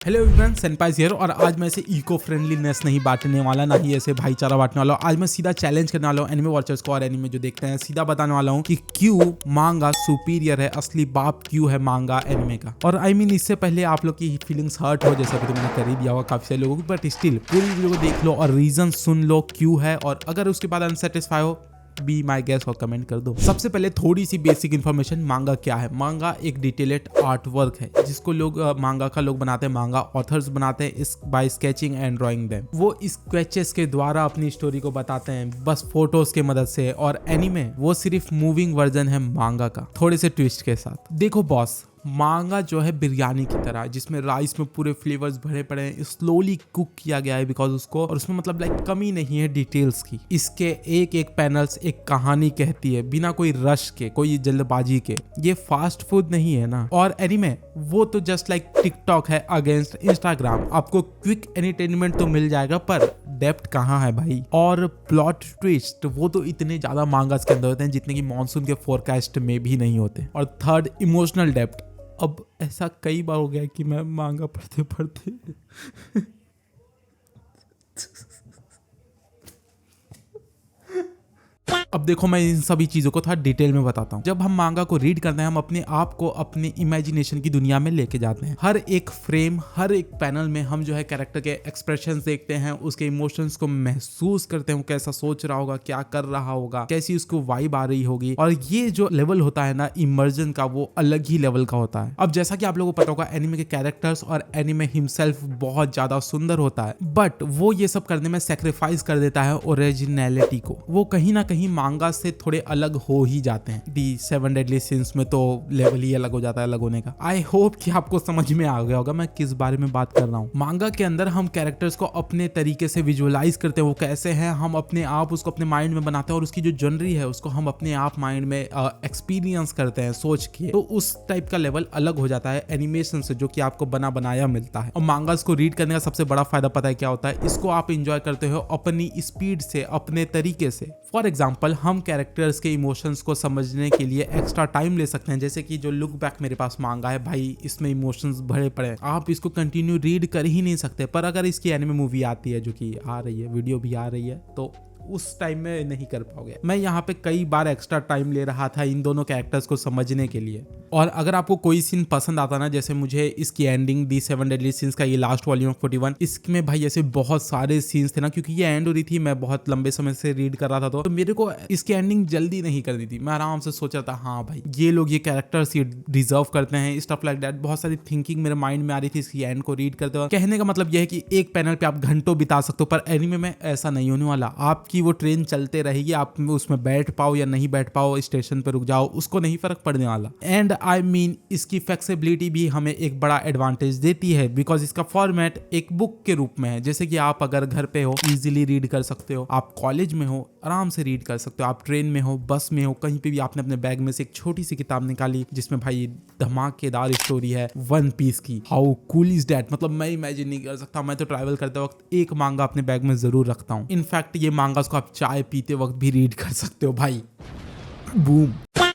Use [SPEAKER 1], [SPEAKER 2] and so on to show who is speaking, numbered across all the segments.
[SPEAKER 1] Hello everyone, सेनपाइज here और आज मैं ऐसे इको फ्रेंडलीनेस नहीं बांटने वाला, ना ही ऐसे भाईचारा बांटने वाला हूँ। आज मैं सीधा चैलेंज करने वाला हूँ एनिमे वॉचर्स को और एनिमे जो देखते हैं। सीधा बताने वाला हूँ कि क्यों मांगा सुपीरियर है, असली बाप क्यों है मांगा एनिमे का। और आई मीन इससे पहले आप लोग की फीलिंग्स हर्ट हो, जैसा कि तो मैंने कर ही दिया होगा काफी सारे लोगों को, बट स्टिल पूरी वीडियो को देख लो और रीजन सुन लो क्यों है। और अगर उसके बाद अनसेटिस्फाई हो, बी माई गेस्ट और कमेंट कर दो। सबसे पहले थोड़ी सी बेसिक इन्फॉर्मेशन, मांगा क्या है। मांगा एक डिटेलेड आर्ट वर्क है जिसको लोग मांगा का लोग बनाते हैं, मांगा ऑथर्स बनाते हैं इस by sketching and drawing them. वो स्केचेस के द्वारा अपनी स्टोरी को बताते हैं बस फोटोज के मदद से। और एनीमे वो सिर्फ मूविंग वर्जन है मांगा का, थोड़े से ट्विस्ट के साथ। देखो बॉस, मांगा जो है बिरयानी की तरह, जिसमें राइस में पूरे फ्लेवर्स भरे पड़े हैं, स्लोली कुक किया गया है बिकॉज उसको, और उसमें मतलब लाइक कमी नहीं है डिटेल्स की। इसके एक एक पैनल्स एक कहानी कहती है, बिना कोई रश के, कोई जल्दबाजी के। ये फास्ट फूड नहीं है ना। और एनीमे वो तो जस्ट लाइक टिकटॉक है अगेंस्ट इंस्टाग्राम। आपको क्विक एंटरटेनमेंट तो मिल जाएगा पर डेप्थ कहाँ है भाई। और प्लॉट ट्विस्ट वो तो इतने ज्यादा मांगास के अंदर होते हैं जितने की मॉनसून के फोरकास्ट में भी नहीं होते। और थर्ड, इमोशनल डेप्थ। अब ऐसा कई बार हो गया कि मैं मांगा पढ़ते पढ़ते अब देखो, मैं इन सभी चीजों को थोड़ा डिटेल में बताता हूँ। जब हम मांगा को रीड करते हैं, हम अपने आप को अपने इमेजिनेशन की दुनिया में लेके जाते हैं। हर एक फ्रेम, हर एक पैनल में हम जो है कैरेक्टर के एक्सप्रेशंस देखते हैं, उसके इमोशंस को महसूस करते हैं। वो कैसा सोच रहा होगा, क्या कर रहा होगा, कैसी उसको वाइब आ रही होगी। और ये जो लेवल होता है ना इमर्जन का, वो अलग ही लेवल का होता है। अब जैसा कि आप लोगों को पता होगा, एनिमे के कैरेक्टर्स और एनिमे हिमसेल्फ बहुत ज्यादा सुंदर होता है, बट वो ये सब करने में सेक्रीफाइस कर देता है ओरिजिनलिटी को। वो कहीं ना कहीं मांगा से थोड़े अलग हो ही जाते हैं। दी 7 डेडली सिंस में तो लेवल ही अलग हो जाता है अलग होने का। आई होप कि आपको समझ में आ गया होगा मैं किस बारे में बात कर रहा हूँ। मांगा के अंदर हम कैरेक्टर्स को अपने तरीके से विजुअलाइज करते हैं, वो कैसे हैं, हम अपने आप उसको अपने माइंड में बनाते हैं, और उसकी जो जनरी है उसको हम अपने आप माइंड में एक्सपीरियंस करते हैं सोच के। तो उस टाइप का लेवल अलग हो जाता है एनिमेशन से, जो कि आपको बना बनाया मिलता है। और मांगास को रीड करने का सबसे बड़ा फायदा पता है क्या होता है? इसको आप इंजॉय करते हो अपनी स्पीड से, अपने तरीके से। फॉर एग्जाम्पल, हम कैरेक्टर्स के इमोशंस को समझने के लिए एक्स्ट्रा टाइम ले सकते हैं। जैसे कि जो लुक बैक मेरे पास मांगा है भाई, इसमें इमोशंस भरे पड़े हैं, आप इसको कंटिन्यू रीड कर ही नहीं सकते। पर अगर इसकी एनिमे मूवी आती है, जो कि आ रही है, वीडियो भी आ रही है, तो उस टाइम में नहीं कर पाओगे। मैं यहाँ पे कई बार एक्स्ट्रा टाइम ले रहा था इन दोनों कैरेक्टर्स को समझने के लिए। और अगर आपको कोई सीन पसंद आता ना, जैसे मुझे इसकी एंडिंग दी 7 डेडली सीन्स का ये लास्ट वॉल्यूम 41, इसमें भाई ऐसे बहुत सारे सीन्स थे ना, क्योंकि ये एंड हो रही थी, मैं बहुत लंबे समय से रीड कर रहा था, तो मेरे को इसकी एंडिंग जल्दी नहीं करनी थी। मैं आराम से सोच रहा था हाँ भाई ये लोग, ये कैरेक्टर्स ये डिजर्व करते हैं, स्टफ लाइक दैट। बहुत सारी थिंकिंग मेरे माइंड में आ रही थी इसकी एंड को रीड करते वक्त। कहने का मतलब यह है कि एक पैनल पे आप घंटों बिता सकते हो, पर एनिमे में ऐसा नहीं होने वाला। आपकी वो ट्रेन चलते रहेगी, आप उसमें बैठ पाओ या नहीं बैठ पाओ, स्टेशन पर रुक जाओ, उसको नहीं फर्क पड़ने वाला। एंड आई मीन इसकी फ्लेक्सिबिलिटी भी हमें एक बड़ा एडवांटेज देती है, बिकॉज इसका फॉर्मेट एक बुक के रूप में है। जैसे कि आप अगर घर पे हो इजीली रीड कर सकते हो, आप कॉलेज में हो आराम से रीड कर सकते हो, आप ट्रेन में हो, बस में हो, कहीं पे भी आपने अपने बैग में से एक छोटी सी किताब निकाली जिसमें भाई धमाकेदार स्टोरी है वन पीस की। How cool is that. मतलब मैं इमेजिन नहीं कर सकता। मैं तो ट्रैवल करते वक्त एक मांगा अपने बैग में जरूर रखता हूँ। इनफैक्ट ये मांगा को आप चाय पीते वक्त भी रीड कर सकते हो भाई। बूम।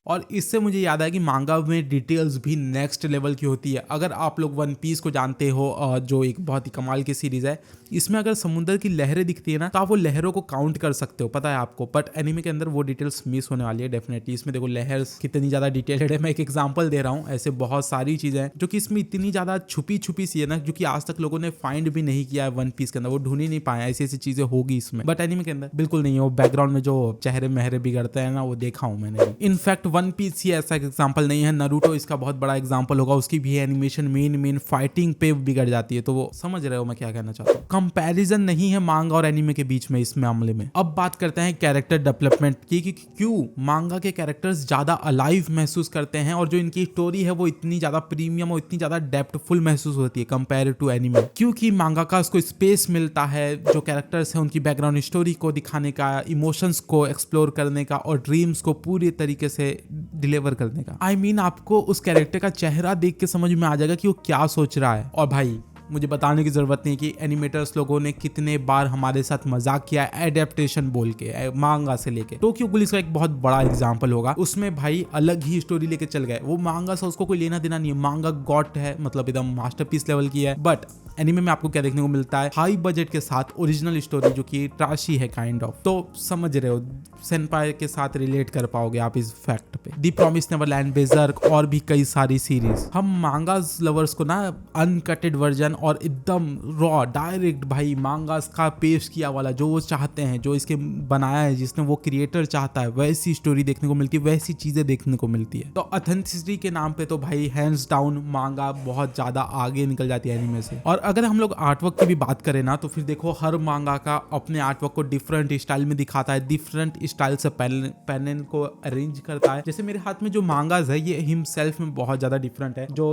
[SPEAKER 1] और इससे मुझे याद आया कि मांगा में डिटेल्स भी नेक्स्ट लेवल की होती है। अगर आप लोग वन पीस को जानते हो, जो एक बहुत ही कमाल की सीरीज है, इसमें अगर समुद्र की लहरें दिखती है ना, तो आप वो लहरों को काउंट कर सकते हो, पता है आपको। बट एनिमे के अंदर वो डिटेल्स मिस होने वाली है डेफिनेटली। इसमें देखो लहर्स कितनी ज्यादा डिटेल्ड है। मैं एक एग्जांपल दे रहा हूँ, ऐसे बहुत सारी चीजें हैं जो कि इसमें इतनी ज्यादा छुपी छुपी सी है ना, जो कि आज तक लोगों ने फाइंड भी नहीं किया है वन पीस के अंदर। वो ढूंढ ही नहीं पाया, ऐसी ऐसी चीजें होगी इसमें, बट एनिमे के अंदर बिल्कुल नहीं है। वो बैकग्राउंड में जो चेहरे महरे बिगड़ते हैं ना, वो देखा हूं मैंने। इनफैक्ट वन पीस ही ऐसा एग्जांपल नहीं है, नारुतो इसका बहुत बड़ा एग्जांपल होगा। उसकी भी एनिमेशन मेन फाइटिंग पे बिगड़ जाती है। तो वो समझ रहे हो मैं क्या कहना चाहता हूँ। कंपैरिजन नहीं है मांगा और एनिमे के बीच में इस मामले में। अब बात करते हैं कैरेक्टर डेवलपमेंट की, कि क्यों मांगा के कैरेक्टर्स ज्यादा अलाइव महसूस करते हैं, और जो इनकी स्टोरी है वो इतनी ज्यादा प्रीमियम और इतनी ज्यादा डेप्थफुल महसूस होती है कंपेयर टू एनिमे। क्योंकि मांगा का उसको स्पेस मिलता है जो कैरेक्टर्स है उनकी बैकग्राउंड स्टोरी को दिखाने का, इमोशंस को एक्सप्लोर करने का, और ड्रीम्स को पूरी तरीके से डिलीवर करने का। आई मीन आपको उस कैरेक्टर का चेहरा देख के समझ में आ जाएगा कि वो क्या सोच रहा है। और भाई मुझे बताने की जरूरत नहीं कि एनिमेटर्स लोगों ने कितने बार हमारे साथ मजाक किया एडेप्टेशन बोल के मांगा से लेके। टोक्यो पुलिस का एक बहुत बड़ा एग्जांपल होगा, उसमें भाई अलग ही स्टोरी लेके चल गए। वो मांगा से उसको कोई लेना देना नहीं है, मांगा गॉड है, मतलब एकदम मास्टरपीस लेवल की है। बट एनीमे में आपको क्या देखने को मिलता है, हाई बजट के साथ ओरिजिनल स्टोरी जो कि ट्रैशी है काइंड ऑफ। तो समझ रहे हो, सेनपाई के साथ रिलेट कर पाओगे आप इस फैक्ट पे। दी प्रॉमिस नेवरलैंड, बेजर्क और भी कई सारी सीरीज। हम मांगास लवर्स को ना अनकटेड वर्जन और एकदम रॉ डायरेक्ट भाई मांगास का पेश किया वाला जो वो चाहते हैं, जो इसके बनाया है, जिसने वो क्रिएटर चाहता है, वैसी स्टोरी देखने को मिलती है, वैसी चीजें देखने को मिलती है। तो ऑथेंटिसिटी के नाम पे तो भाई हैंड्स डाउन मांगा बहुत ज्यादा आगे निकल जाती है एनीमे से। और अगर हम लोग आर्टवर्क की भी बात करें ना, तो फिर देखो हर मांगा का अपने आर्टवर्क को डिफरेंट स्टाइल में दिखाता है, डिफरेंट स्टाइल से पैनल को अरेंज करता है। जैसे मेरे हाथ में जो मांगाज है ये हिमसेल्फ में बहुत ज्यादा डिफरेंट है। जो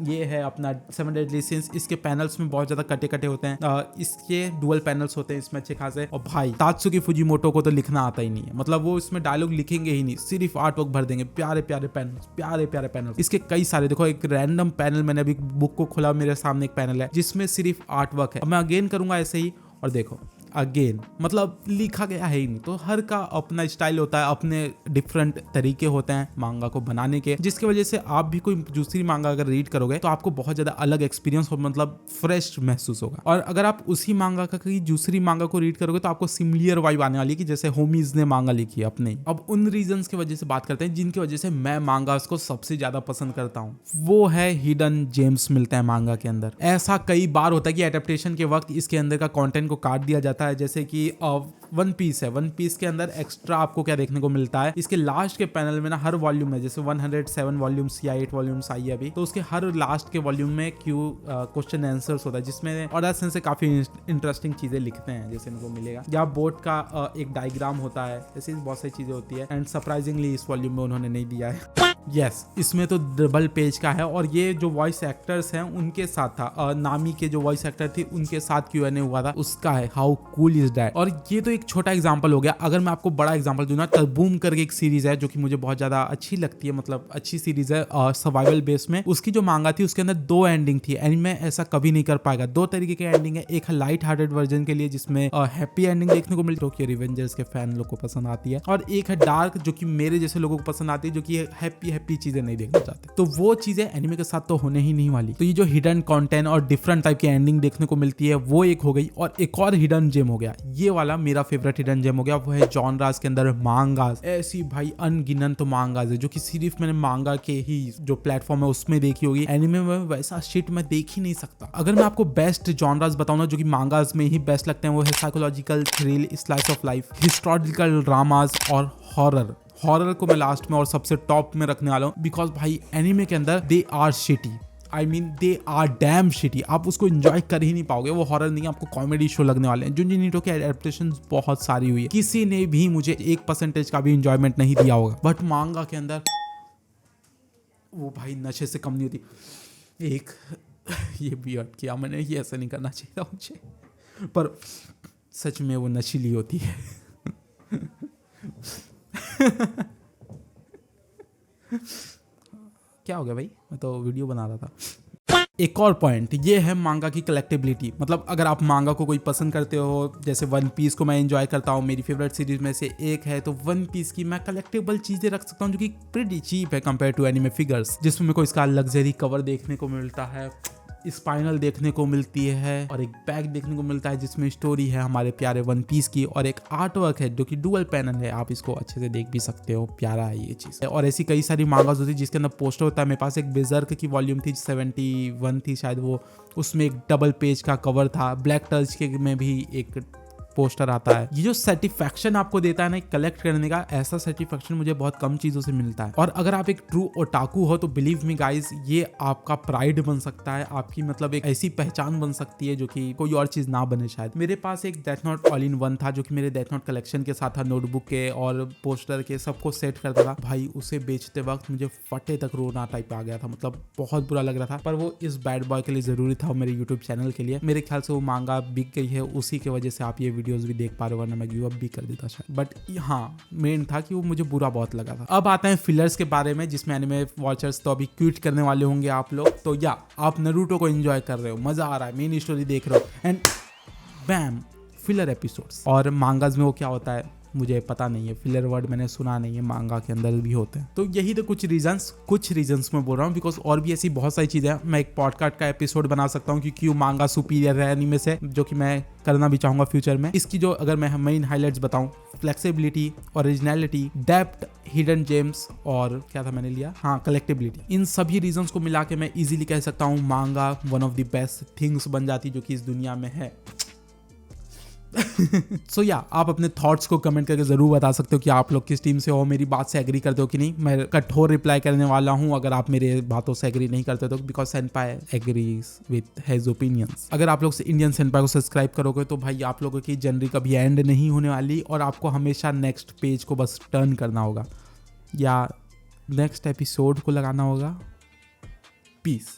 [SPEAKER 1] ये है अपना 7 डेडली सिंस, इसके पैनल्स में बहुत ज्यादा कटे कटे होते हैं, इसके डुअल पैनल्स होते हैं इसमें अच्छे खासे। और भाई तात्सुकी फुजिमोटो को तो लिखना आता ही नहीं है, मतलब वो इसमें डायलॉग लिखेंगे ही नहीं, सिर्फ आर्टवर्क भर देंगे, प्यारे प्यारे पैनल्स, प्यारे प्यारे पैनल्स। इसके कई सारे देखो, एक रैंडम पैनल, मैंने अभी बुक को खोला, मेरे सामने एक पैनल है जिसमें सिर्फ आर्टवर्क है। मैं अगेन करूंगा ऐसे ही और देखो अगेन, मतलब लिखा गया है ही नहीं। तो हर का अपना स्टाइल होता है, अपने डिफरेंट तरीके होते हैं मांगा को बनाने के, जिसकी वजह से आप भी कोई दूसरी मांगा अगर रीड करोगे तो आपको बहुत ज्यादा अलग एक्सपीरियंस और मतलब फ्रेश महसूस होगा। और अगर आप उसी मांगा का कोई दूसरी मांगा को रीड करोगे तो आपको सिमिलर वाइब आने वाली है कि जैसे होमीज ने मांगा लिखी है अपने। अब उन रीजंस की वजह से बात करते हैं जिनकी वजह से मैं मांगास को सबसे ज्यादा पसंद करता हूँ। वो है हिडन जेम्स मिलते हैं मांगा के अंदर। ऐसा कई बार होता है कि एडेप्टेशन के वक्त इसके अंदर का कंटेंट को काट दिया जाता है, जैसे कि वन पीस है, वन पीस के अंदर एक्स्ट्रा आपको क्या देखने को मिलता है, इसके लास्ट के पैनल में ना हर वॉल्यूम में, जैसे 107 वॉल्यूम्स या 8 वॉल्यूम्स आई है अभी, तो उसके हर लास्ट के वॉल्यूम में क्वेश्चन आंसर्स होता है, जिसमें और से काफी इंटरेस्टिंग चीजें लिखते हैं जैसे इनको मिलेगा, या बोट का एक डायग्राम होता है, ऐसी बहुत सारी चीजें होती है। एंड सरप्राइजिंगली इस वॉल्यूम में उन्होंने नहीं दिया है। यस, इसमें तो डबल पेज का है। और ये जो वॉइस एक्टर्स हैं उनके साथ था, नामी के जो वॉइस एक्टर थे उनके साथ Q&A हुआ था, उसका है। How cool is that. और ये तो एक छोटा एग्जांपल हो गया। अगर मैं आपको बड़ा एग्जांपल दूं ना, टर्बूम करके एक सीरीज है जो कि मुझे बहुत ज्यादा अच्छी लगती है, मतलब अच्छी सीरीज है सर्वाइवल बेस में। उसकी जो मांगा थी उसके अंदर 2 एंडिंग थी। एनीमे ऐसा कभी नहीं कर पाएगा। 2 तरीके के एंडिंग है, एक है लाइट हार्टेड वर्जन के लिए जिसमें हैप्पी एंडिंग देखने को मिलती है, जो कि रिवेंजर्स के फैन लोग को पसंद आती है, और एक है डार्क जो कि मेरे जैसे लोगों को पसंद आती है, जो कि हैप्पी चीजें नहीं देखना चाहते। तो वो चीजें एनीमे के साथ तो होने ही नहीं वाली। तो ये जो हिडन कंटेंट और डिफरेंट टाइप की एंडिंग देखने को मिलती है वो एक हो गई। और एक और हिडन जेम हो गया, ये वाला मेरा फेवरेट हिडन जेम हो गया, वो है जॉनरास के अंदर मांगास। ऐसी भाई अनगिनत मांगास है जो कि सिर्फ मैंने मांगा के ही जो प्लेटफॉर्म है उसमें देखी होगी। एनीमे में वैसा शिट मैं देख ही नहीं सकता। अगर मैं आपको बेस्ट जॉनरास बताऊं ना जो कि मांगास में ही बेस्ट लगते हैं, वो है psychological thrill, slice of life, historical dramas और हॉरर। हॉरर को मैं लास्ट में और सबसे टॉप में रखने वाला हूँ, बिकॉज भाई एनीमे के अंदर they are shitty, I mean they are damn shitty. आप उसको एंजॉय कर ही नहीं पाओगे। वो हॉरर नहीं, आपको कॉमेडी शो लगने वाले हैं। जुंजी ईटो की एडेप्टेशन बहुत सारी हुई है, किसी ने भी मुझे 1% का भी एंजॉयमेंट नहीं दिया होगा। बट मांगा के अंदर वो भाई नशे से कम नहीं होती। एक ये बियर्ड किया मैंने, ये ऐसा नहीं करना चाहिए था मुझे, पर सच में वो नशीली होती है। क्या हो गया भाई, मैं तो वीडियो बना रहा था। एक और पॉइंट ये है मांगा की कलेक्टेबिलिटी। मतलब अगर आप मांगा को कोई पसंद करते हो, जैसे वन पीस को मैं एंजॉय करता हूँ, मेरी फेवरेट सीरीज में से एक है, तो वन पीस की मैं कलेक्टेबल चीजें रख सकता हूँ जो कि प्रीटी चीप है कंपेयर टू एनीमे फिगर्स, जिसमें मेरे को इसका लग्जरी कवर देखने को मिलता है, स्पाइनल देखने को मिलती है, और एक बैग देखने को मिलता है जिसमें स्टोरी है हमारे प्यारे वन पीस की, और एक आर्ट वर्क है जो कि डुअल पैनल है, आप इसको अच्छे से देख भी सकते हो, प्यारा है ये चीज। और ऐसी कई सारी मांगास होती है जिसके अंदर पोस्टर होता है। मेरे पास एक बेजर्क की वॉल्यूम थी 71 थी शायद, वो उसमें एक डबल पेज का कवर था। ब्लैक टर्च के में भी एक पोस्टर आता है। ये जो सेटिस्फैक्शन आपको देता है ना कलेक्ट करने का, ऐसा सेटिस्फैक्शन मुझे बहुत कम चीजों से मिलता है। और अगर आप एक ट्रू ओटाकू हो तो बिलीव मी गाइस, ये आपका प्राइड बन सकता है, आपकी मतलब एक ऐसी पहचान बन सकती है जो कि कोई और चीज ना बने शायद। मेरे पास एक death note all in one था जो कि मेरे डेथ नोट कलेक्शन के साथ था, नोटबुक के और पोस्टर के, सबको सेट करता था। भाई उसे बेचते वक्त मुझे फटे तक रोना टाइप आ गया था, मतलब बहुत बुरा लग रहा था, पर वो इस बैड बॉय के लिए जरूरी था, मेरे यूट्यूब चैनल के लिए। मेरे ख्याल से वो मांगा बिक गई है, उसी की वजह से आप ये वीडियो वीडियोस भी देख पा रहे हो, वरना मैं गिव अप भी कर देता शायद। बट हाँ, मेन था कि वो मुझे बुरा बहुत लगा था। अब आते हैं फिलर्स के बारे में, जिसमें एनिमे वॉचर्स तो अभी क्विट करने वाले होंगे आप लोग। तो या आप नारुतो को एंजॉय कर रहे हो, मजा आ रहा है, मेन स्टोरी देख रहे हो, एंड बैम फिलर एपिसोड्स। और मांगास में वो क्या होता है मुझे पता नहीं है, फिलर वर्ड मैंने सुना नहीं है, मांगा के अंदर भी होते हैं। तो यही तो कुछ रीजंस मैं बोल रहा हूँ, बिकॉज और भी ऐसी बहुत सारी चीजें हैं। मैं एक पॉडकास्ट का एपिसोड बना सकता हूँ कि क्यों मांगा सुपीरियर है एनीमे से, जो कि मैं करना भी चाहूंगा फ्यूचर में। इसकी जो अगर मैं मेन हाइलाइट्स बताऊं, flexibility, originality, depth, hidden gems और क्या था मैंने लिया, हाँ, कलेक्टेबिलिटी, इन सभी रीजंस को मिला के मैं इजीली कह सकता हूँ मांगा one of the best things बन जाती जो कि इस दुनिया में है। सो या आप अपने थॉट्स को कमेंट करके जरूर बता सकते हो कि आप लोग किस टीम से हो, मेरी बात से एग्री करते हो कि नहीं। मैं कठोर रिप्लाई करने वाला हूं अगर आप मेरे बातों से एग्री नहीं करते तो, because सेनपाई agrees with his opinions. अगर आप लोग इंडियन सेनपाई को सब्सक्राइब करोगे तो भाई आप लोगों की जर्नी कभी एंड नहीं होने वाली, और आपको हमेशा नेक्स्ट पेज को बस टर्न करना होगा या नेक्स्ट एपिसोड को लगाना होगा। पीस।